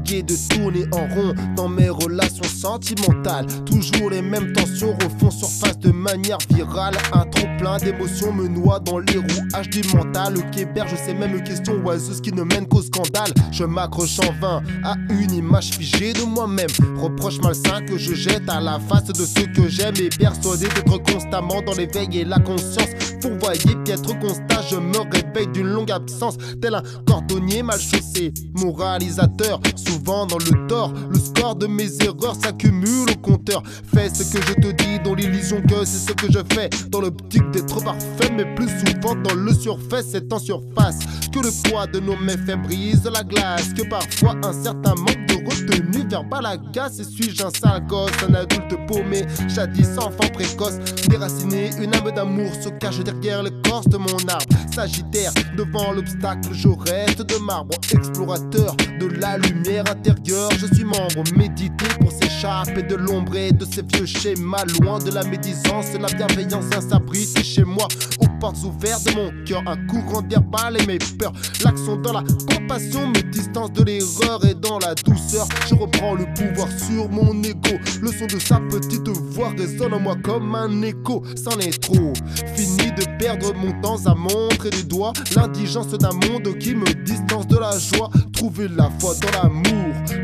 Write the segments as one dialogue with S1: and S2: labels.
S1: fatigué de tourner en rond dans mes relations sentimentales. Toujours les mêmes tensions refont surface de manière virale. Un trop plein d'émotions me noie dans les rouages du mental, qui héberge ces mêmes questions oiseuses qui ne mènent qu'au scandale. Je m'accroche en vain à une image figée de moi-même, reproche malsain que je jette à la face de ceux que j'aime, et persuadé d'être constamment dans l'éveil et la conscience. Fourvoyé, piètre constat, je me réveille d'une longue absence, tel un cordonnier mal chaussé, moralisateur, souvent dans le tort. Le score de mes erreurs s'accumule au compteur. Fais ce que je te dis dans l'illusion que c'est ce que je fais, dans l'optique d'être parfait, mais plus souvent dans le surfait. C'est en surface que le poids de nos méfaits brise la glace, que parfois un certain manque de retenue verbale agace. Et suis-je un sale gosse, un adulte paumé, jadis enfant précoce, déraciné, une âme d'amour se cache derrière l'écorce de mon arbre. Sagittaire, devant l'obstacle, je reste de marbre, explorateur de la lumière intérieure. Je suis membre médité pour s'échapper de l'ombre et de ces vieux schémas, loin de la médisance, la bienveillance s'abrite chez moi. Aux portes ouvertes de mon cœur, un courant verbal et mes peurs, l'accent dans la compassion, mes distances de l'erreur, et dans la douceur je reprends le pouvoir sur mon ego. Le son de sa petite voix résonne en moi comme un écho. C'en est trop, fini de perdre mon temps à montrer des doigts l'indigence d'un monde qui me distance de la joie. Trouver la foi dans l'amour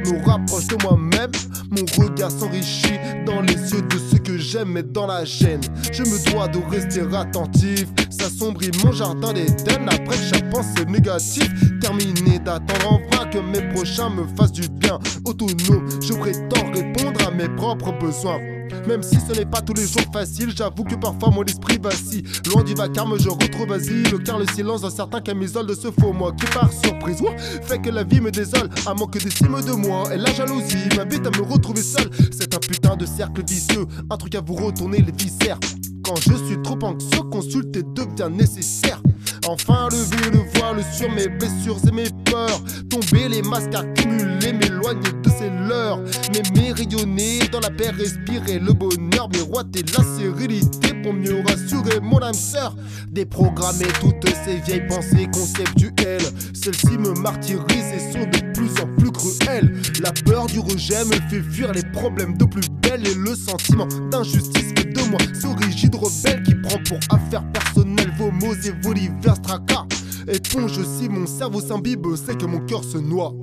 S1: me rapproche de moi-même. Mon regard s'enrichit dans les yeux de ceux que j'aime, et dans la gêne je me dois de rester attentif. S'assombrit mon jardin d'Éden après chaque pensée négative. Terminé d'attendre en vain que mes prochains me fassent du bien. Autonome, je prétends répondre à mes propres besoins. Même si ce n'est pas tous les jours facile, j'avoue que parfois mon esprit vacille. Loin du vacarme, je retrouve asile, car le silence d'un certain camisole de ce faux moi qui par surprise fait que la vie me désole. Un manque d'estime de moi et la jalousie m'invite à me retrouver seul. C'est un putain de cercle vicieux, un truc à vous retourner les viscères. Quand je suis trop anxieux, consulter devient nécessaire. Enfin lever le voile sur mes blessures et mes peurs, tomber les masques accumulés, m'éloigner de ces leurres, m'aimer rayonner dans la paix, respirer le bonheur, miroiter la sérénité pour mieux rassurer mon âme sœur. Déprogrammer toutes ces vieilles pensées conceptuelles, celles-ci me martyrisent et sont de plus en plus cruelles. La peur du rejet me fait fuir les problèmes de plus belle, et le sentiment d'injustice fait de moi ce rigide rebelle qui prend pour affaire personnelle vos mots et vos divers tracas. Éponge si mon cerveau s'imbibe, c'est que mon cœur se noie.